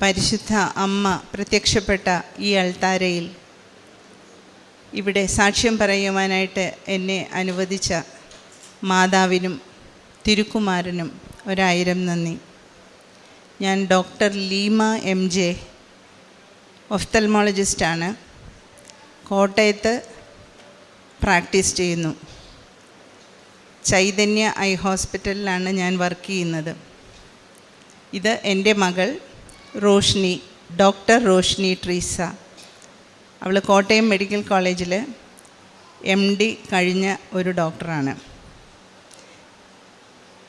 പരിശുദ്ധ അമ്മ പ്രത്യക്ഷപ്പെട്ട ഈ അൾത്താരയിൽ ഇവിടെ സാക്ഷ്യം പറയുവാനായിട്ട് എന്നെ അനുവദിച്ച മാതാവിനും തിരുക്കുമാരനും 1000 നന്ദി. ഞാൻ ഡോക്ടർ ലീമ MJ, ഒഫ്തൽമോളജിസ്റ്റാണ്. കോട്ടയത്ത് പ്രാക്ടീസ് ചെയ്യുന്നു. ചൈതന്യ ഐ ഹോസ്പിറ്റലിലാണ് ഞാൻ വർക്ക് ചെയ്യുന്നത്. ഇത് എൻ്റെ മകൾ റോഷ്നി, ഡോക്ടർ റോഷ്നി ട്രീസ. അവൾ കോട്ടയം മെഡിക്കൽ കോളേജിൽ MD കഴിഞ്ഞ ഒരു ഡോക്ടറാണ്.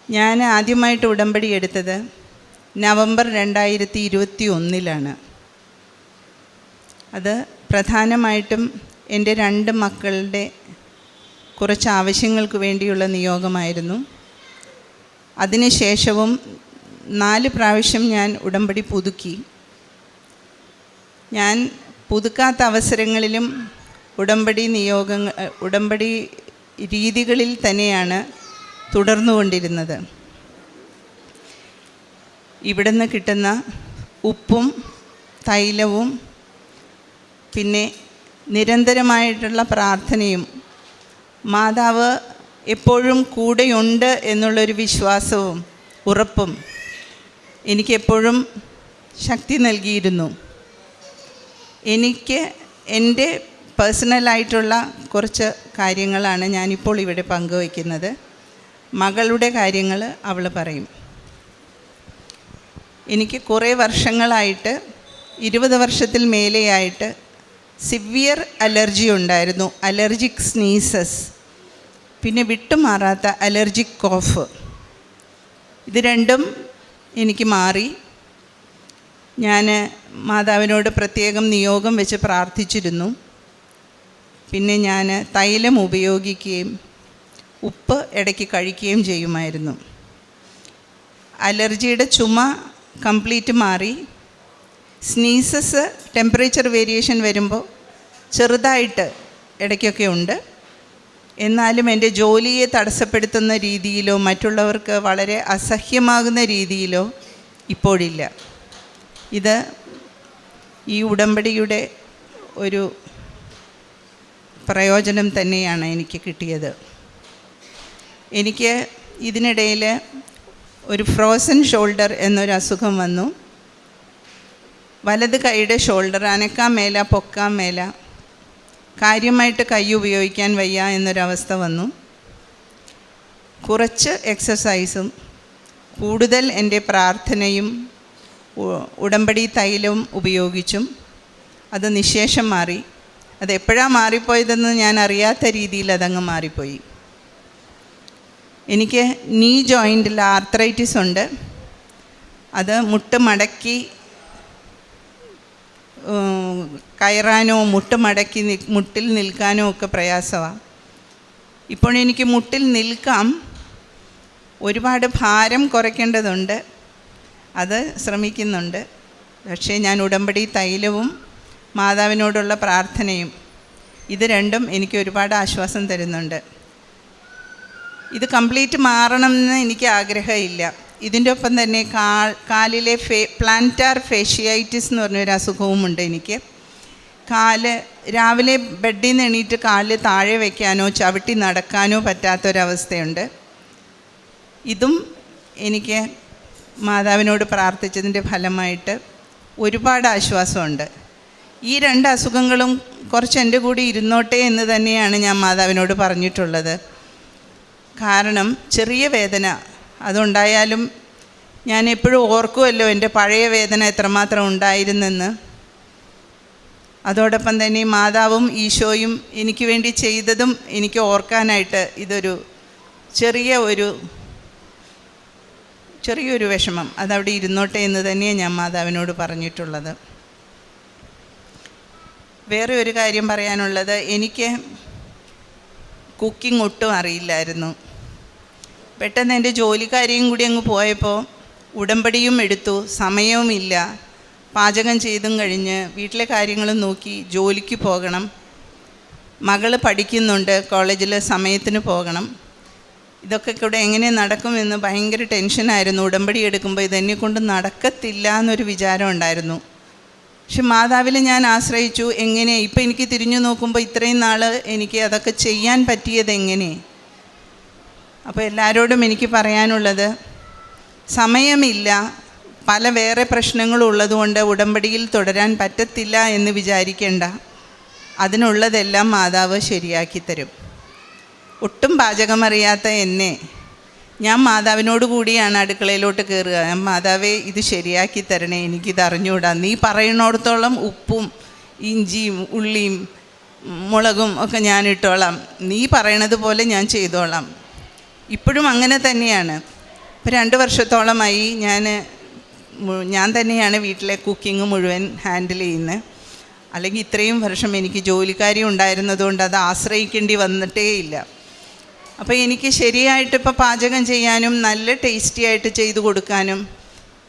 ഞാൻ ആദ്യമായിട്ട് ഉടമ്പടി എടുത്തത് നവംബർ 2021 അത് പ്രധാനമായിട്ടും എൻ്റെ 2 മക്കളുടെ കുറച്ച് ആവശ്യങ്ങൾക്ക് വേണ്ടിയുള്ള നിയോഗമായിരുന്നു. അതിനുശേഷവും 4 പ്രാവശ്യം ഞാൻ ഉടമ്പടി പുതുക്കി. ഞാൻ പുതുക്കാത്ത അവസരങ്ങളിലും ഉടമ്പടി രീതികളിൽ തന്നെയാണ് തുടർന്നുകൊണ്ടിരുന്നത്. ഇവിടുന്ന് കിട്ടുന്ന ഉപ്പും തൈലവും പിന്നെ നിരന്തരമായിട്ടുള്ള പ്രാർത്ഥനയും മാതാവ് എപ്പോഴും കൂടെയുണ്ട് എന്നുള്ളൊരു വിശ്വാസവും ഉറപ്പും എനിക്കെപ്പോഴും ശക്തി നൽകിയിരുന്നു. എനിക്ക് എൻ്റെ പേഴ്സണലായിട്ടുള്ള കുറച്ച് കാര്യങ്ങളാണ് ഞാനിപ്പോൾ ഇവിടെ പങ്കുവയ്ക്കുന്നത്. മകളുടെ കാര്യങ്ങൾ അവൾ പറയും. എനിക്ക് കുറേ വർഷങ്ങളായിട്ട് 20 വർഷത്തിൽ മേലെയായിട്ട് സിവിയർ അലർജി ഉണ്ടായിരുന്നു. അലർജിക് സ്നീസസ്, പിന്നെ വിട്ടുമാറാത്ത അലർജിക് കോഫ്. ഇത് രണ്ടും എനിക്ക് മാറി. ഞാൻ മാതാവിനോട് പ്രത്യേകം നിയോഗം വെച്ച് പ്രാർത്ഥിച്ചിരുന്നു. പിന്നെ ഞാൻ തൈലം ഉപയോഗിക്കുകയും ഉപ്പ് ഇടയ്ക്ക് കഴിക്കുകയും ചെയ്യുമായിരുന്നു. അലർജിയുടെ ചുമ കംപ്ലീറ്റ് മാറി. സ്നീസസ് ടെമ്പറേച്ചർ വേരിയേഷൻ വരുമ്പോൾ ചെറുതായിട്ട് ഇടയ്ക്കൊക്കെ ഉണ്ട്. എന്നാലും എൻ്റെ ജോലിയെ തടസ്സപ്പെടുത്തുന്ന രീതിയിലോ മറ്റുള്ളവർക്ക് വളരെ അസഹ്യമാകുന്ന രീതിയിലോ ഇപ്പോഴില്ല. ഇത് ഈ ഉടമ്പടിയുടെ ഒരു പ്രയോജനം തന്നെയാണ് എനിക്ക് കിട്ടിയത്. എനിക്ക് ഇതിനിടയിൽ ഒരു ഫ്രോസൺ ഷോൾഡർ എന്നൊരു അസുഖം വന്നു. വലത് കൈയുടെ ഷോൾഡർ അനക്കാൻ മേല, പൊക്കാൻ മേല, കാര്യമായിട്ട് കൈ ഉപയോഗിക്കാൻ വയ്യ എന്നൊരവസ്ഥ വന്നു. കുറച്ച് എക്സസൈസും കൂടുതൽ എൻ്റെ പ്രാർത്ഥനയും ഉടമ്പടി തൈലവും ഉപയോഗിച്ചും അത് നിശേഷം മാറി. അതെപ്പോഴാണ് മാറിപ്പോയതെന്ന് ഞാൻ അറിയാത്ത രീതിയിൽ അതങ്ങ് മാറിപ്പോയി. എനിക്ക് നീ ജോയിൻറ്റിൽ ആർത്രൈറ്റിസ് ഉണ്ട്. അത് മുട്ട് മടക്കി കയറാനോ മുട്ട് മടക്കി മുട്ടിൽ നിൽക്കാനോ ഒക്കെ പ്രയാസമാണ്. ഇപ്പോൾ എനിക്ക് മുട്ടിൽ നിൽക്കാം. ഒരുപാട് ഭാരം കുറയ്ക്കേണ്ടതുണ്ട്, അത് ശ്രമിക്കുന്നുണ്ട്. പക്ഷേ ഞാൻ ഉടമ്പടി തൈലവും മാതാവിനോടുള്ള പ്രാർത്ഥനയും ഇത് രണ്ടും എനിക്ക് ഒരുപാട് ആശ്വാസം തരുന്നുണ്ട്. ഇത് കംപ്ലീറ്റ് മാറണമെന്ന് എനിക്ക് ആഗ്രഹമില്ല. ഇതിൻ്റെ ഒപ്പം തന്നെ കാലിലെ പ്ലാന്റാർ ഫേഷ്യായിറ്റിസ് എന്ന് പറഞ്ഞൊരു അസുഖവുമുണ്ട് എനിക്ക്. രാവിലെ ബെഡിൽ നിന്ന് എണീറ്റ് കാല് താഴെ വയ്ക്കാനോ ചവിട്ടി നടക്കാനോ പറ്റാത്തൊരവസ്ഥയുണ്ട്. ഇതും എനിക്ക് മാതാവിനോട് പ്രാർത്ഥിച്ചതിൻ്റെ ഫലമായിട്ട് ഒരുപാട് ആശ്വാസമുണ്ട്. ഈ 2 അസുഖങ്ങളും കുറച്ച് എൻ്റെ കൂടി ഇരുന്നോട്ടെ എന്ന് തന്നെയാണ് ഞാൻ മാതാവിനോട് പറഞ്ഞിട്ടുള്ളത്. കാരണം ചെറിയ വേദന അതുണ്ടായാലും ഞാൻ എപ്പോഴും ഓർക്കുമല്ലോ എൻ്റെ പഴയ വേദന എത്രമാത്രം ഉണ്ടായിരുന്നെന്ന്. അതോടൊപ്പം തന്നെ മാതാവും ഈശോയും എനിക്ക് വേണ്ടി ചെയ്തതും എനിക്ക് ഓർക്കാനായിട്ട് ഇതൊരു ചെറിയൊരു വിഷമം അതവിടെ ഇരുന്നോട്ടെ എന്ന് തന്നെയാണ് ഞാൻ മാതാവിനോട് പറഞ്ഞിട്ടുള്ളത്. വേറെ ഒരു കാര്യം പറയാനുള്ളത്, എനിക്ക് കുക്കിംഗ് ഒട്ടും അറിയില്ലായിരുന്നു. പെട്ടെന്ന് എൻ്റെ ജോലിക്കാരെയും കൂടി അങ്ങ് പോയപ്പോൾ ഉടമ്പടിയും എടുത്തു, സമയവുമില്ല. പാചകം ചെയ്തും കഴിഞ്ഞ് വീട്ടിലെ കാര്യങ്ങളും നോക്കി ജോലിക്ക് പോകണം. മകൾ പഠിക്കുന്നുണ്ട്, കോളേജിൽ സമയത്തിന് പോകണം. ഇതൊക്കെ കൂടെ എങ്ങനെ നടക്കുമെന്ന് ഭയങ്കര ടെൻഷനായിരുന്നു. ഉടമ്പടി എടുക്കുമ്പോൾ ഇതെന്നെ കൊണ്ട് നടക്കത്തില്ല എന്നൊരു വിചാരം ഉണ്ടായിരുന്നു. പക്ഷെ മാതാവിൽ ഞാൻ ആശ്രയിച്ചു. എങ്ങനെ ഇപ്പം എനിക്ക് തിരിഞ്ഞു നോക്കുമ്പോൾ ഇത്രയും നാൾ എനിക്ക് അതൊക്കെ ചെയ്യാൻ പറ്റിയത് എങ്ങനെ? അപ്പോൾ എല്ലാവരോടും എനിക്ക് പറയാനുള്ളത്, സമയമില്ല, പല വേറെ പ്രശ്നങ്ങളുള്ളതുകൊണ്ട് ഉടമ്പടിയിൽ തുടരാൻ പറ്റത്തില്ല എന്ന് വിചാരിക്കേണ്ട. അതിനുള്ളതെല്ലാം മാതാവ് ശരിയാക്കി തരും. ഒട്ടും പാചകമറിയാത്ത എന്നെ ഞാൻ മാതാവിനോട് കൂടിയാണ് അടുക്കളയിലോട്ട് കയറുക. മാതാവേ, ഇത് ശരിയാക്കി തരണേ, എനിക്കിത് അറിഞ്ഞുകൂടാ. നീ പറയുന്നിടത്തോളം ഉപ്പും ഇഞ്ചിയും ഉള്ളിയും മുളകും ഒക്കെ ഞാൻ ഇട്ടോളാം, നീ പറയണത് പോലെ ഞാൻ ചെയ്തോളാം. ഇപ്പോഴും അങ്ങനെ തന്നെയാണ്. ഇപ്പോൾ 2 വർഷത്തോളമായി ഞാൻ തന്നെയാണ് വീട്ടിലെ കുക്കിംഗ് മുഴുവൻ ഹാൻഡിൽ ചെയ്യുന്നത്. അല്ലെങ്കിൽ ഇത്രയും വർഷം എനിക്ക് ജോലിക്കാരി ഉണ്ടായിരുന്നതുകൊണ്ട് അത് ആശ്രയിക്കേണ്ടി വന്നിട്ടേ ഇല്ല. അപ്പോൾ എനിക്ക് ശരിയായിട്ട് ഇപ്പോൾ പാചകം ചെയ്യാനും നല്ല ടേസ്റ്റി ആയിട്ട് ചെയ്തു കൊടുക്കാനും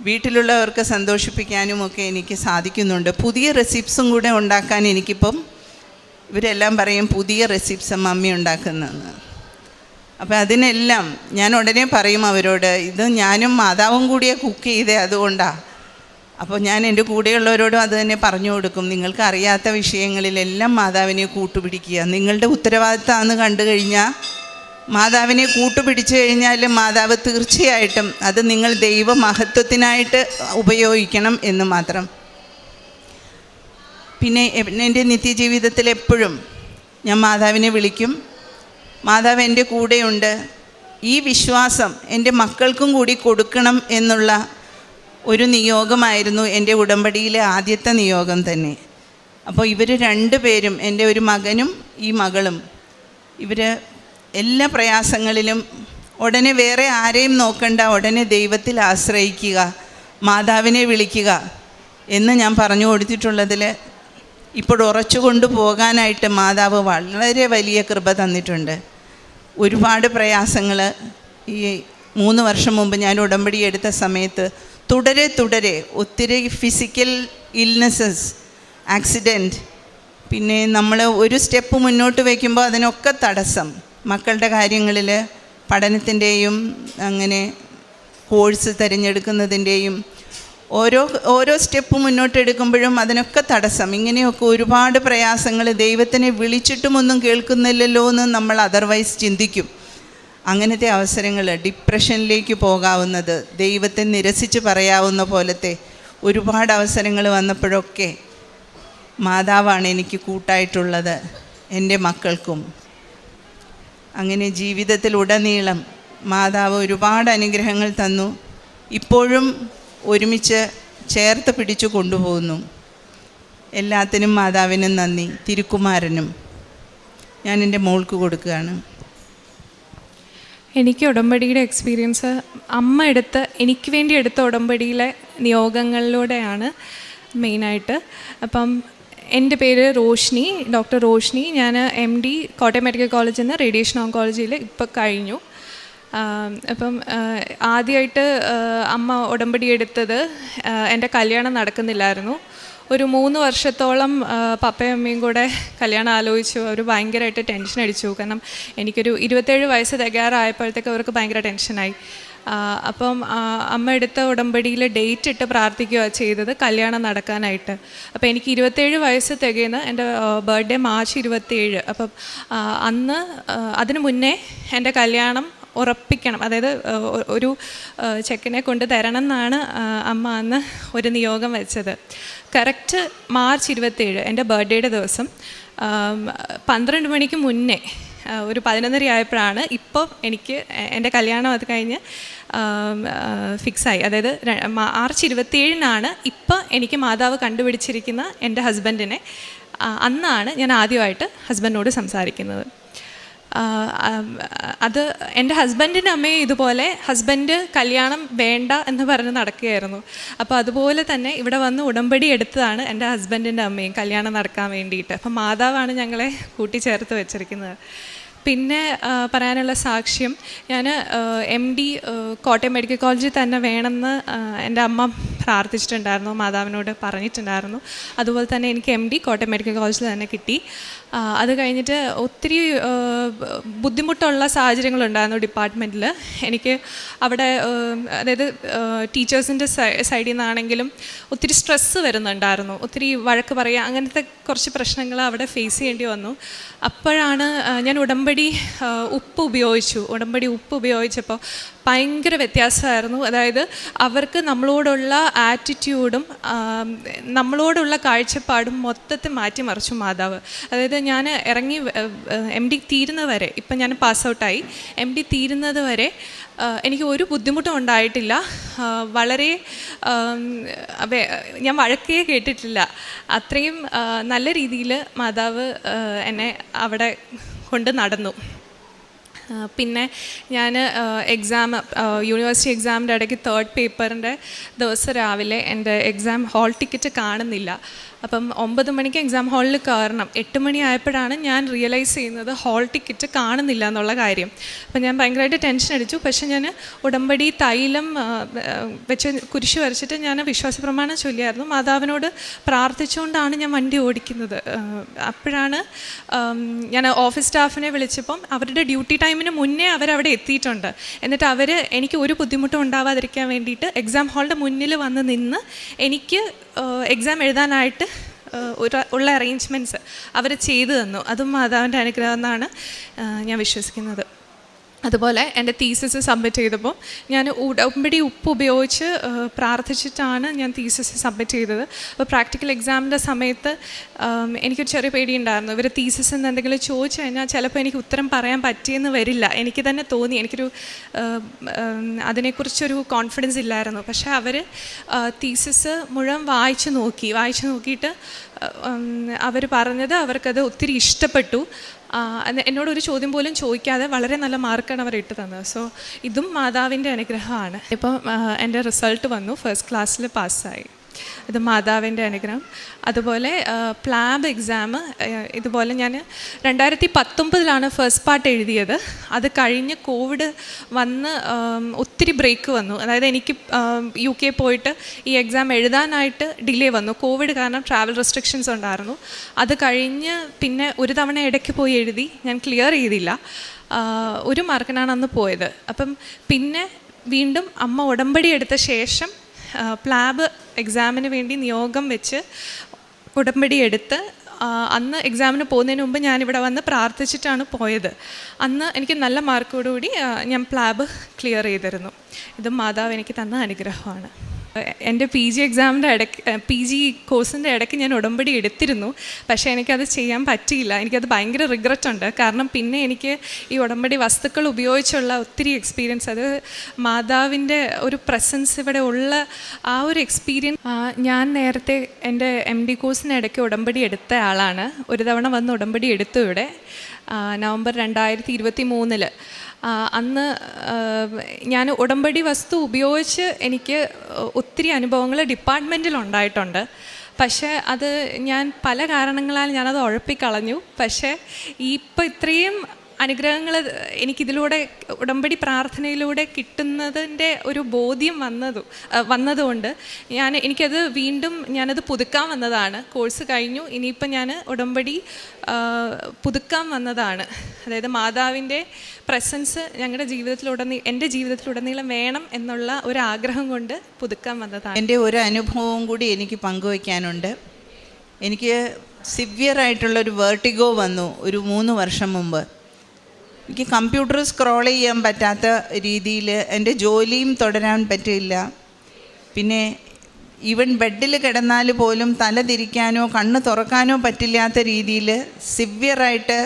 വീട്ടിലുള്ളവർക്ക് സന്തോഷിപ്പിക്കാനും ഒക്കെ എനിക്ക് സാധിക്കുന്നുണ്ട്. പുതിയ റെസിപ്സും കൂടെ ഉണ്ടാക്കാൻ എനിക്കിപ്പം ഇവരെല്ലാം പറയും, പുതിയ റെസിപ്സ് മമ്മി ഉണ്ടാക്കുന്നതെന്ന്. അപ്പോൾ അതിനെല്ലാം ഞാൻ ഉടനെ പറയും അവരോട്, ഇത് ഞാനും മാതാവും കൂടിയാണ് കുക്ക് ചെയ്തേ, അതുകൊണ്ടാണ്. അപ്പോൾ ഞാൻ എൻ്റെ കൂടെയുള്ളവരോടും അത് തന്നെ പറഞ്ഞു കൊടുക്കും. നിങ്ങൾക്ക് അറിയാത്ത വിഷയങ്ങളിലെല്ലാം മാതാവിനെ കൂട്ടുപിടിക്കുക. നിങ്ങളുടെ ഉത്തരവാദിത്തമാണെന്ന് കണ്ടു കഴിഞ്ഞാൽ, മാതാവിനെ കൂട്ടുപിടിച്ചു കഴിഞ്ഞാൽ മാതാവ് തീർച്ചയായിട്ടും അത് നിങ്ങൾ ദൈവമഹത്വത്തിനായിട്ട് ഉപയോഗിക്കണം എന്ന് മാത്രം. പിന്നെ എൻ്റെ നിത്യജീവിതത്തിൽ എപ്പോഴും ഞാൻ മാതാവിനെ വിളിക്കും. മാതാവ് എൻ്റെ കൂടെയുണ്ട്. ഈ വിശ്വാസം എൻ്റെ മക്കൾക്കും കൂടി കൊടുക്കണം എന്നുള്ള ഒരു നിയോഗമായിരുന്നു എൻ്റെ ഉടമ്പടിയിലെ ആദ്യത്തെ നിയോഗം തന്നെ. അപ്പോൾ ഇവർ 2 പേരും, എൻ്റെ ഒരു മകനും ഈ മകളും, ഇവർ എല്ലാ പ്രയാസങ്ങളിലും ഉടനെ വേറെ ആരെയും നോക്കണ്ട, ഉടനെ ദൈവത്തിൽ ആശ്രയിക്കുക, മാതാവിനെ വിളിക്കുക എന്ന് ഞാൻ പറഞ്ഞു കൊടുത്തിട്ടുള്ളതിൽ ഇപ്പോൾ ഉറച്ചു കൊണ്ടുപോകാനായിട്ട് മാതാവ് വളരെ വലിയ കൃപ തന്നിട്ടുണ്ട്. ഒരുപാട് പ്രയാസങ്ങൾ ഈ 3 വർഷം മുമ്പ് ഞാൻ ഉടമ്പടി എടുത്ത സമയത്ത് തുടരെ ഒത്തിരി ഫിസിക്കൽ ഇൽനെസ്സസ്, ആക്സിഡൻറ്റ്, പിന്നെ നമ്മൾ ഒരു സ്റ്റെപ്പ് മുന്നോട്ട് വയ്ക്കുമ്പോൾ അതിനൊക്കെ തടസ്സം. മക്കളുടെ കാര്യങ്ങളിൽ പഠനത്തിൻ്റെയും അങ്ങനെ കോഴ്സ് തിരഞ്ഞെടുക്കുന്നതിൻ്റെയും ഓരോ സ്റ്റെപ്പ് മുന്നോട്ടെടുക്കുമ്പോഴും അതിനൊക്കെ തടസ്സം. ഇങ്ങനെയൊക്കെ ഒരുപാട് പ്രയാസങ്ങൾ. ദൈവത്തിനെ വിളിച്ചിട്ടുമൊന്നും കേൾക്കുന്നില്ലല്ലോ എന്ന് നമ്മൾ അതർവൈസ് ചിന്തിക്കും. അങ്ങനത്തെ അവസരങ്ങൾ, ഡിപ്രഷനിലേക്ക് പോകാവുന്നത്, ദൈവത്തെ നിരസിച്ച് പറയാവുന്ന പോലത്തെ ഒരുപാട് അവസരങ്ങൾ വന്നപ്പോഴൊക്കെ മാതാവാണ് എനിക്ക് കൂട്ടായിട്ടുള്ളത്, എൻ്റെ മക്കൾക്കും. അങ്ങനെ ജീവിതത്തിലുടനീളം മാതാവ് ഒരുപാട് അനുഗ്രഹങ്ങൾ തന്നു. ഇപ്പോഴും ഒരുമിച്ച് ചേർത്ത് പിടിച്ചു കൊണ്ടുപോകുന്നു. എല്ലാത്തിനും മാതാവിനും നന്ദി. തിരുക്കുമാരനും ഞാൻ എൻ്റെ മോൾക്ക് കൊടുക്കുകയാണ്. എനിക്ക് ഉടമ്പടിയുടെ എക്സ്പീരിയൻസ് അമ്മ എനിക്ക് വേണ്ടി എടുത്ത ഉടമ്പടിയിലെ നിയോഗങ്ങളിലൂടെയാണ് മെയിനായിട്ട്. അപ്പം എൻ്റെ പേര് റോഷ്നി, ഡോക്ടർ റോഷ്നി. ഞാൻ MD കോട്ടയം മെഡിക്കൽ കോളേജിൽ നിന്ന് റേഡിയേഷൻ ഓങ്കോളജിയിൽ ഇപ്പോൾ കഴിഞ്ഞു. അപ്പം ആദ്യമായിട്ട് അമ്മ ഉടമ്പടി എടുത്തത് എൻ്റെ കല്യാണം നടക്കുന്നില്ലായിരുന്നു. ഒരു 3 വർഷത്തോളം പപ്പയും അമ്മയും കൂടെ കല്യാണം ആലോചിച്ചു. അവർ ഭയങ്കരമായിട്ട് ടെൻഷൻ അടിച്ചു. കാരണം എനിക്കൊരു 27 വയസ്സ് തികയാറായപ്പോഴത്തേക്ക് അവർക്ക് ഭയങ്കര ടെൻഷനായി. അപ്പം അമ്മ എടുത്ത ഉടമ്പടിയിൽ ഡേറ്റ് ഇട്ട് പ്രാർത്ഥിക്കുകയാണ് ചെയ്തത് കല്യാണം നടക്കാനായിട്ട്. അപ്പോൾ എനിക്ക് 27 വയസ്സ് തികയുന്ന എൻ്റെ ബർത്ത്ഡേ മാർച്ച് 27. അപ്പം അന്ന് അതിനു മുന്നേ എൻ്റെ കല്യാണം ഉറപ്പിക്കണം, അതായത് ഒരു ചെക്കനെ കൊണ്ട് തരണം എന്നാണ് അമ്മ അന്ന് ഒരു നിയോഗം വെച്ചത്. കറക്റ്റ് മാർച്ച് 27 എൻ്റെ ബർത്ത്ഡേയുടെ ദിവസം 12 മണിക്ക് മുന്നേ ഒരു 11:30 ആയപ്പോഴാണ് ഇപ്പോൾ എനിക്ക് എൻ്റെ കല്യാണം അത് കഴിഞ്ഞ് ഫിക്സായി. അതായത് മാർച്ച് 27 ഇപ്പോൾ എനിക്ക് മാതാവ് കണ്ടുപിടിച്ചിരിക്കുന്ന എൻ്റെ ഹസ്ബൻഡിനെ. അന്നാണ് ഞാൻ ആദ്യമായിട്ട് ഹസ്ബൻഡിനോട് സംസാരിക്കുന്നത്. അത് എൻ്റെ ഹസ്ബൻഡിൻ്റെ അമ്മയും ഇതുപോലെ ഹസ്ബൻഡ് കല്യാണം വേണ്ട എന്ന് പറഞ്ഞ് നടക്കുകയായിരുന്നു. അപ്പോൾ അതുപോലെ തന്നെ ഇവിടെ വന്ന് ഉടമ്പടി എടുത്തതാണ് എൻ്റെ ഹസ്ബൻഡിൻ്റെ അമ്മയും കല്യാണം നടക്കാൻ വേണ്ടിയിട്ട്. അപ്പം മാതാവാണ് ഞങ്ങളെ കൂട്ടിച്ചേർത്ത് വെച്ചിരിക്കുന്നത്. പിന്നെ പറയാനുള്ള സാക്ഷ്യം, ഞാൻ MD കോട്ടയം മെഡിക്കൽ കോളേജിൽ തന്നെ വേണമെന്ന് എൻ്റെ അമ്മ പ്രാർത്ഥിച്ചിട്ടുണ്ടായിരുന്നു, മാതാവിനോട് പറഞ്ഞിട്ടുണ്ടായിരുന്നു. അതുപോലെ തന്നെ എനിക്ക് MD കോട്ടയം മെഡിക്കൽ കോളേജിൽ തന്നെ കിട്ടി. അത് കഴിഞ്ഞിട്ട് ഒത്തിരി ബുദ്ധിമുട്ടുള്ള സാഹചര്യങ്ങളുണ്ടായിരുന്നു ഡിപ്പാർട്ട്മെൻറ്റിൽ. എനിക്ക് അവിടെ അതായത് ടീച്ചേഴ്സിൻ്റെ സൈഡിൽ നിന്നാണെങ്കിലും ഒത്തിരി സ്ട്രെസ്സ് വരുന്നുണ്ടായിരുന്നു, ഒത്തിരി വഴക്ക് പറയുക, അങ്ങനത്തെ കുറച്ച് പ്രശ്നങ്ങൾ അവിടെ ഫേസ് ചെയ്യേണ്ടി വന്നു. അപ്പോഴാണ് ഞാൻ ഉടമ്പടി ഉപ്പ് ഉപയോഗിച്ചപ്പോൾ ഭയങ്കര വ്യത്യാസമായിരുന്നു. അതായത് അവർക്ക് നമ്മളോടുള്ള ആറ്റിറ്റ്യൂഡും നമ്മളോടുള്ള കാഴ്ചപ്പാടും മൊത്തത്തിൽ മാറ്റിമറിച്ചു മാതാവ്. അതായത് ഞാൻ ഇറങ്ങി MD തീരുന്നത് വരെ, ഇപ്പം ഞാൻ പാസ് ഔട്ടായി, MD തീരുന്നത് വരെ എനിക്ക് ഒരു ബുദ്ധിമുട്ടും ഉണ്ടായിട്ടില്ല. വളരെ ഞാൻ വഴക്കേ കേട്ടിട്ടില്ല. അത്രയും നല്ല രീതിയിൽ മാതാവ് എന്നെ അവിടെ കൊണ്ട് നടന്നു. പിന്നെ ഞാൻ യൂണിവേഴ്സിറ്റി എക്സാമിൻ്റെ ഇടയ്ക്ക് 3rd പേപ്പറിൻ്റെ ദിവസം രാവിലെ എൻ്റെ എക്സാം ഹാൾ ടിക്കറ്റ് കാണുന്നില്ല. അപ്പം 9 മണിക്ക് എക്സാം ഹാളിൽ കയറണം. 8 മണി ആയപ്പോഴാണ് ഞാൻ റിയലൈസ് ചെയ്യുന്നത് ഹാൾ ടിക്കറ്റ് കാണുന്നില്ല എന്നുള്ള കാര്യം. അപ്പം ഞാൻ ഭയങ്കരമായിട്ട് ടെൻഷൻ അടിച്ചു. പക്ഷേ ഞാൻ ഉടമ്പടി തൈലം വെച്ച് കുരിശ് വരച്ചിട്ട് ഞാൻ വിശ്വാസ പ്രമാണം ചൊല്ലിയായിരുന്നു. മാതാവിനോട് പ്രാർത്ഥിച്ചുകൊണ്ടാണ് ഞാൻ വണ്ടി ഓടിക്കുന്നത്. അപ്പോഴാണ് ഞാൻ ഓഫീസ് സ്റ്റാഫിനെ വിളിച്ചപ്പം അവരുടെ ഡ്യൂട്ടി ടൈമിന് മുന്നേ അവരവിടെ എത്തിയിട്ടുണ്ട്. എന്നിട്ട് അവർ എനിക്ക് ഒരു ബുദ്ധിമുട്ടും ഉണ്ടാവാതിരിക്കാൻ വേണ്ടിയിട്ട് എക്സാം ഹാളിൻ്റെ മുന്നിൽ വന്ന് നിന്ന് എനിക്ക് എക്സാം എഴുതാനായിട്ട് ഉള്ള അറേഞ്ച്മെൻറ്റ്സ് അവർ ചെയ്തു തന്നു. അതും മാതാവിൻ്റെ അനുഗ്രഹം എന്നാണ് ഞാൻ വിശ്വസിക്കുന്നത്. അതുപോലെ എൻ്റെ തീസിസ് സബ്മിറ്റ് ചെയ്തപ്പോൾ ഞാൻ ഉടമ്പടി ഉപ്പ് ഉപയോഗിച്ച് പ്രാർത്ഥിച്ചിട്ടാണ് ഞാൻ തീസിസ് സബ്മിറ്റ് ചെയ്തത്. അപ്പോൾ പ്രാക്ടിക്കൽ എക്സാമിൻ്റെ സമയത്ത് എനിക്കൊരു ചെറിയ പേടിയുണ്ടായിരുന്നു. ഇവർ തീസിസ് എന്ന് എന്തെങ്കിലും ചോദിച്ചു കഴിഞ്ഞാൽ ചിലപ്പോൾ എനിക്ക് ഉത്തരം പറയാൻ പറ്റിയെന്ന് വരില്ല. എനിക്ക് തന്നെ തോന്നി, എനിക്കൊരു അതിനെക്കുറിച്ചൊരു കോൺഫിഡൻസ് ഇല്ലായിരുന്നു. പക്ഷേ അവർ തീസിസ് മുഴുവൻ വായിച്ചു നോക്കിയിട്ട് അവർ പറഞ്ഞത് അവർക്കത് ഒത്തിരി ഇഷ്ടപ്പെട്ടു. എന്നോടൊരു ചോദ്യം പോലും ചോദിക്കാതെ വളരെ നല്ല മാർക്കാണ് അവർ ഇട്ട് തന്നത്. സോ ഇതും മാതാവിൻ്റെ അനുഗ്രഹമാണ്. ഇപ്പം എൻ്റെ റിസൾട്ട് വന്നു, ഫസ്റ്റ് ക്ലാസ്സിൽ പാസ്സായി. ഇത് മാതാവിൻ്റെ അനുഗ്രഹം. അതുപോലെ പ്ലാബ് എക്സാം ഇതുപോലെ ഞാൻ 2019 ഫസ്റ്റ് പാർട്ട് എഴുതിയത്. അത് കഴിഞ്ഞ് കോവിഡ് വന്ന് ഒത്തിരി ബ്രേക്ക് വന്നു. അതായത് എനിക്ക് UK പോയിട്ട് ഈ എക്സാം എഴുതാനായിട്ട് ഡിലേ വന്നു. കോവിഡ് കാരണം ട്രാവൽ റെസ്ട്രിക്ഷൻസ് ഉണ്ടായിരുന്നു. അത് കഴിഞ്ഞ് പിന്നെ ഒരു തവണ ഇടയ്ക്ക് പോയി എഴുതി, ഞാൻ ക്ലിയർ ചെയ്തില്ല. 1 മാർക്കിനാണ് അന്ന് പോയത്. അപ്പം പിന്നെ വീണ്ടും അമ്മ ഉടമ്പടി എടുത്ത ശേഷം പ്ലാബ് എക്സാമിന് വേണ്ടി നിയോഗം വെച്ച് ഉടമ്പടി എടുത്ത് അന്ന് എക്സാമിന് പോകുന്നതിന് മുമ്പ് ഞാനിവിടെ വന്ന് പ്രാർത്ഥിച്ചിട്ടാണ് പോയത്. അന്ന് എനിക്ക് നല്ല മാർക്കോടുകൂടി ഞാൻ പ്ലാബ് ക്ലിയർ ചെയ്തിരുന്നു. ഇത് മാതാവ് എനിക്ക് തന്ന അനുഗ്രഹമാണ്. എൻ്റെ PG കോഴ്സിൻ്റെ ഇടയ്ക്ക് ഞാൻ ഉടമ്പടി എടുത്തിരുന്നു. പക്ഷേ എനിക്കത് ചെയ്യാൻ പറ്റിയില്ല. എനിക്കത് ഭയങ്കര റിഗ്രറ്റ് ഉണ്ട്. കാരണം പിന്നെ എനിക്ക് ഈ ഉടമ്പടി വസ്തുക്കൾ ഉപയോഗിച്ചുള്ള ഒത്തിരി എക്സ്പീരിയൻസ്, അത് മാതാവിൻ്റെ ഒരു പ്രസൻസ് ഇവിടെ ഉള്ള ആ ഒരു എക്സ്പീരിയൻസ്. ഞാൻ നേരത്തെ എൻ്റെ MD കോഴ്സിന് ഇടയ്ക്ക് ഉടമ്പടി എടുത്ത ആളാണ്. ഒരു തവണ വന്ന് ഉടമ്പടി എടുത്തു ഇവിടെ നവംബർ 2023. അന്ന് ഞാൻ ഉടമ്പടി വസ്തു ഉപയോഗിച്ച് എനിക്ക് ഒത്തിരി അനുഭവങ്ങൾ ഡിപ്പാർട്ട്മെൻറ്റിൽ ഉണ്ടായിട്ടുണ്ട്. പക്ഷേ അത് ഞാൻ പല കാരണങ്ങളാൽ ഞാനത് ഉഴപ്പിക്കളഞ്ഞു. പക്ഷേ ഇപ്പം ഇത്രയും അനുഗ്രഹങ്ങൾ എനിക്കിതിലൂടെ ഉടമ്പടി പ്രാർത്ഥനയിലൂടെ കിട്ടുന്നതിൻ്റെ ഒരു ബോധ്യം വന്നതുകൊണ്ട് എനിക്കത് വീണ്ടും ഞാനത് പുതുക്കാൻ വന്നതാണ്. കോഴ്സ് കഴിഞ്ഞു, ഇനിയിപ്പം ഞാൻ ഉടമ്പടി പുതുക്കാൻ വന്നതാണ്. അതായത് മാതാവിൻ്റെ പ്രസൻസ് എൻ്റെ ജീവിതത്തിലുടനീളം വേണം എന്നുള്ള ഒരു ആഗ്രഹം കൊണ്ട് പുതുക്കാൻ വന്നതാണ്. എൻ്റെ ഒരു അനുഭവം കൂടി എനിക്ക് പങ്കുവയ്ക്കാനുണ്ട്. എനിക്ക് സിവിയറായിട്ടുള്ളൊരു വെർട്ടിഗോ വന്നു ഒരു 3 വർഷം മുമ്പ്. എനിക്ക് കമ്പ്യൂട്ടർ സ്ക്രോൾ ചെയ്യാൻ പറ്റാത്ത രീതിയിൽ എൻ്റെ ജോലിയും തുടരാൻ പറ്റില്ല. പിന്നെ ഈവൻ ബെഡിൽ കിടന്നാൽ പോലും തല തിരിക്കാനോ കണ്ണ് തുറക്കാനോ പറ്റില്ലാത്ത രീതിയിൽ സിവിയറായിട്ട്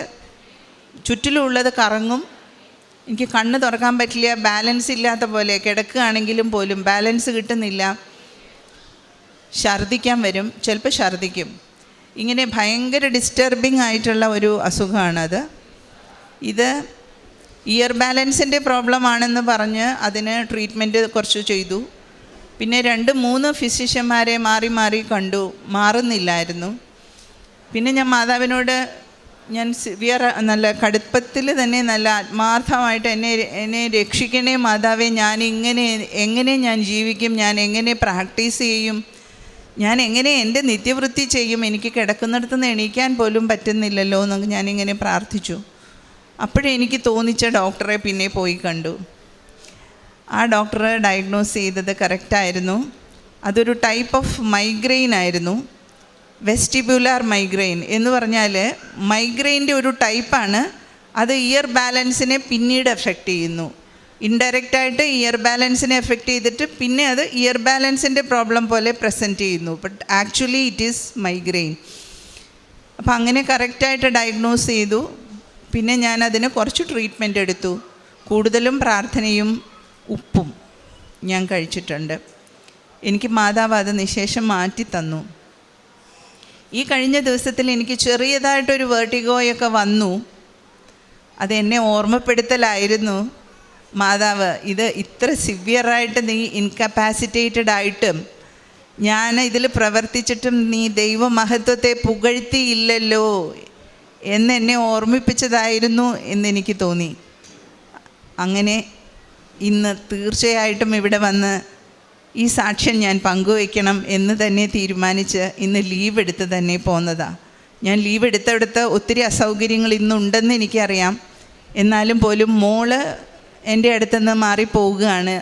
ചുറ്റിലുള്ളത് കറങ്ങും. എനിക്ക് കണ്ണ് തുറക്കാൻ പറ്റില്ല, ബാലൻസ് ഇല്ലാത്ത പോലെ, കിടക്കുകയാണെങ്കിലും പോലും ബാലൻസ് കിട്ടുന്നില്ല. ഛർദ്ദിക്കാൻ വരും, ചിലപ്പോൾ ഛർദ്ദിക്കും. ഇങ്ങനെ ഭയങ്കര ഡിസ്റ്റർബിങ് ആയിട്ടുള്ള ഒരു അസുഖമാണത്. ഇത് ഇയർ ബാലൻസിൻ്റെ പ്രോബ്ലം ആണെന്ന് പറഞ്ഞ് അതിന് ട്രീറ്റ്മെൻറ്റ് കുറച്ച് ചെയ്തു. പിന്നെ 2-3 ഫിസിഷ്യന്മാരെ മാറി കണ്ടു, മാറുന്നില്ലായിരുന്നു. പിന്നെ ഞാൻ മാതാവിനോട് ഞാൻ സിവിയർ നല്ല കടുപ്പത്തിൽ തന്നെ നല്ല ആത്മാർത്ഥമായിട്ട് എന്നെ രക്ഷിക്കണേ മാതാവേ, ഞാൻ എങ്ങനെ ഞാൻ ജീവിക്കും, ഞാൻ എങ്ങനെ പ്രാക്ടീസ് ചെയ്യും, ഞാൻ എങ്ങനെ എൻ്റെ നിത്യവൃത്തി ചെയ്യും, എനിക്ക് കിടക്കുന്നിടത്ത് നിന്ന് എണീക്കാൻ പോലും പറ്റുന്നില്ലല്ലോ എന്നൊക്കെ ഞാനിങ്ങനെ പ്രാർത്ഥിച്ചു. അപ്പോഴെനിക്ക് തോന്നിച്ച ഡോക്ടറെ പിന്നെ പോയി കണ്ടു. ആ ഡോക്ടർ ഡയഗ്നോസ് ചെയ്തത് കറക്റ്റായിരുന്നു. അതൊരു ടൈപ്പ് ഓഫ് മൈഗ്രെയിൻ ആയിരുന്നു. വെസ്റ്റിബ്യുലാർ മൈഗ്രെയിൻ എന്ന് പറഞ്ഞാൽ മൈഗ്രെയിൻ്റെ ഒരു ടൈപ്പാണ്. അത് ഇയർ ബാലൻസിനെ പിന്നീട് എഫക്റ്റ് ചെയ്യുന്നു. ഇൻഡയറക്റ്റായിട്ട് ഇയർ ബാലൻസിനെ എഫക്റ്റ് ചെയ്തിട്ട് പിന്നെ അത് ഇയർ ബാലൻസിൻ്റെ പ്രോബ്ലം പോലെ പ്രസൻറ്റ് ചെയ്യുന്നു. But actually it is migraine. അപ്പോൾ അങ്ങനെ കറക്റ്റായിട്ട് ഡയഗ്നോസ് ചെയ്തു. പിന്നെ ഞാൻ അതിന് കുറച്ച് ട്രീറ്റ്മെൻറ്റ് എടുത്തു. കൂടുതലും പ്രാർത്ഥനയും ഉപ്പും ഞാൻ കഴിച്ചിട്ടുണ്ട്. എനിക്ക് മാതാവ് അത് നിശേഷം മാറ്റി തന്നു. ഈ കഴിഞ്ഞ ദിവസത്തിൽ എനിക്ക് ചെറിയതായിട്ടൊരു വെർട്ടിഗോയൊക്കെ വന്നു. അതെന്നെ ഓർമ്മപ്പെടുത്തലായിരുന്നു, മാതാവ് ഇത് ഇത്ര സിവിയറായിട്ട് നീ ഇൻകപ്പാസിറ്റേറ്റഡ് ആയിട്ടും ഞാൻ ഇതിൽ പ്രവർത്തിച്ചിട്ടും നീ ദൈവമഹത്വത്തെ പുകഴ്ത്തിയില്ലല്ലോ എന്നെ ഓർമ്മിപ്പിച്ചതായിരുന്നു എന്നെനിക്ക് തോന്നി. അങ്ങനെ ഇന്ന് തീർച്ചയായിട്ടും ഇവിടെ വന്ന് ഈ സാക്ഷ്യം ഞാൻ പങ്കുവയ്ക്കണം എന്ന് തന്നെ തീരുമാനിച്ച് ഇന്ന് ലീവ് എടുത്ത് തന്നെ പോന്നതാണ്. ഞാൻ ലീവ് എടുത്തെടുത്ത് ഒത്തിരി അസൗകര്യങ്ങൾ ഇന്നുണ്ടെന്ന് എനിക്കറിയാം. എന്നാലും പോലും മോള് എൻ്റെ അടുത്തുനിന്ന് മാറിപ്പോവുകയാണ്.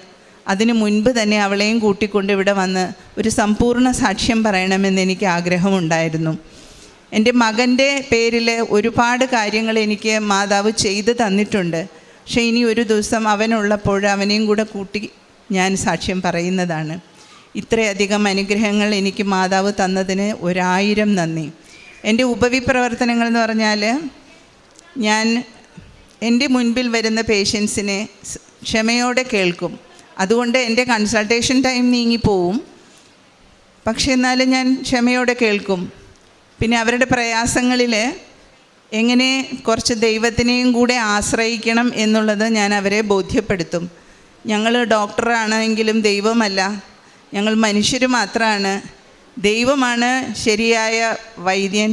അതിനു മുൻപ് തന്നെ അവളെയും കൂട്ടിക്കൊണ്ട് ഇവിടെ വന്ന് ഒരു സമ്പൂർണ്ണ സാക്ഷ്യം പറയണമെന്ന് എനിക്ക് ആഗ്രഹമുണ്ടായിരുന്നു. എൻ്റെ മകൻ്റെ പേരിൽ ഒരുപാട് കാര്യങ്ങൾ എനിക്ക് മാതാവ് ചെയ്തു തന്നിട്ടുണ്ട്. പക്ഷേ ഇനി ഒരു ദിവസം അവനുള്ളപ്പോൾ അവനെയും കൂടെ കൂട്ടി ഞാൻ സാക്ഷ്യം പറയുന്നതാണ്. ഇത്രയധികം അനുഗ്രഹങ്ങൾ എനിക്ക് മാതാവ് തന്നതിന് 1000 നന്ദി. എൻ്റെ ഉപവിപ്രവർത്തനങ്ങൾ എന്ന് പറഞ്ഞാൽ ഞാൻ എൻ്റെ മുൻപിൽ വരുന്ന പേഷ്യൻസിനെ ക്ഷമയോടെ കേൾക്കും. അതുകൊണ്ട് എൻ്റെ കൺസൾട്ടേഷൻ ടൈം നീങ്ങിപ്പോവും. പക്ഷേ എന്നാലും ഞാൻ ക്ഷമയോടെ കേൾക്കും. പിന്നെ അവരുടെ പ്രയാസങ്ങളിൽ എങ്ങനെ കുറച്ച് ദൈവത്തിനെയും കൂടെ ആശ്രയിക്കണം എന്നുള്ളത് ഞാൻ അവരെ ബോധ്യപ്പെടുത്തും. ഞങ്ങൾ ഡോക്ടറാണെങ്കിലും ദൈവമല്ല, ഞങ്ങൾ മനുഷ്യർ മാത്രമാണ്. ദൈവമാണ് ശരിയായ വൈദ്യൻ.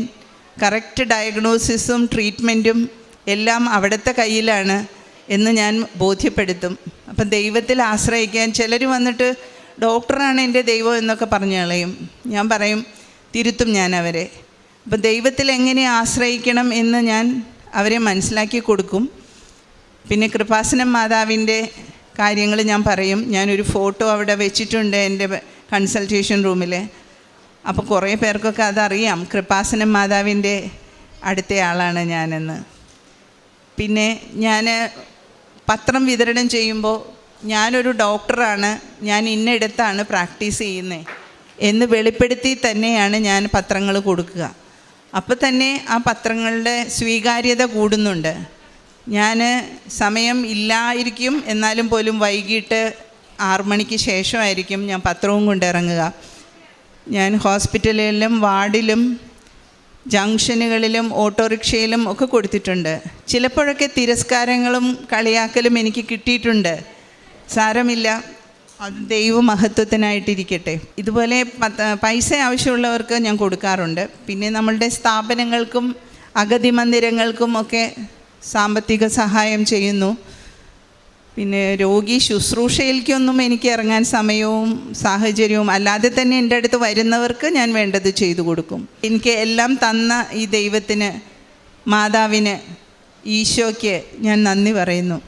കറക്റ്റ് ഡയഗ്നോസിസും ട്രീറ്റ്മെൻറ്റും എല്ലാം അവിടുത്തെ കയ്യിലാണ് എന്ന് ഞാൻ ബോധ്യപ്പെടുത്തും. അപ്പം ദൈവത്തിൽ ആശ്രയിക്കാൻ ചിലർ വന്നിട്ട് ഡോക്ടറാണ് എൻ്റെ ദൈവം എന്നൊക്കെ പറഞ്ഞു കളയും. ഞാൻ പറയും, തിരുത്തും ഞാൻ അവരെ. അപ്പം ദൈവത്തിൽ എങ്ങനെ ആശ്രയിക്കണം എന്ന് ഞാൻ അവരെ മനസ്സിലാക്കി കൊടുക്കും. പിന്നെ കൃപാസനം മാതാവിൻ്റെ കാര്യങ്ങൾ ഞാൻ പറയും. ഞാനൊരു ഫോട്ടോ അവിടെ വെച്ചിട്ടുണ്ട് എൻ്റെ കൺസൾട്ടേഷൻ റൂമിൽ. അപ്പോൾ കുറേ പേർക്കൊക്കെ അതറിയാം, കൃപാസനം മാതാവിൻ്റെ അടുത്ത ആളാണ് ഞാനെന്ന്. പിന്നെ ഞാൻ പത്രം വിതരണം ചെയ്യുമ്പോൾ ഞാനൊരു ഡോക്ടറാണ്, ഞാൻ ഇന്നയിടത്താണ് പ്രാക്ടീസ് ചെയ്യുന്നത് എന്ന് വെളിപ്പെടുത്തി തന്നെയാണ് ഞാൻ പത്രങ്ങൾ കൊടുക്കുക. അപ്പോൾ തന്നെ ആ പത്രങ്ങളുടെ സ്വീകാര്യത കൂടുന്നുണ്ട്. ഞാൻ സമയം ഇല്ലായിരിക്കും, എന്നാലും പോലും വൈകിട്ട് 6 മണിക്ക് ശേഷമായിരിക്കും ഞാൻ പത്രവും കൊണ്ടിറങ്ങുക. ഞാൻ ഹോസ്പിറ്റലിലും വാർഡിലും ജംഗ്ഷനുകളിലും ഓട്ടോറിക്ഷയിലും ഒക്കെ കൊടുത്തിട്ടുണ്ട്. ചിലപ്പോഴൊക്കെ തിരസ്കാരങ്ങളും കളിയാക്കലും എനിക്ക് കിട്ടിയിട്ടുണ്ട്. സാരമില്ല, അത് ദൈവമഹത്വത്തിനായിട്ടിരിക്കട്ടെ. ഇതുപോലെ പൈസ ആവശ്യമുള്ളവർക്ക് ഞാൻ കൊടുക്കാറുണ്ട്. പിന്നെ നമ്മളുടെ സ്ഥാപനങ്ങൾക്കും അഗതി മന്ദിരങ്ങൾക്കും ഒക്കെ സാമ്പത്തിക സഹായം ചെയ്യുന്നു. പിന്നെ രോഗി ശുശ്രൂഷയിലേക്കൊന്നും എനിക്ക് ഇറങ്ങാൻ സമയവും സാഹചര്യവും അല്ലാതെ തന്നെ എൻ്റെ അടുത്ത് വരുന്നവർക്ക് ഞാൻ വേണ്ടത് ചെയ്തു കൊടുക്കും. എനിക്ക് എല്ലാം തന്ന ഈ ദൈവത്തിന്, മാതാവിന്, ഈശോയ്ക്ക് ഞാൻ നന്ദി പറയുന്നു.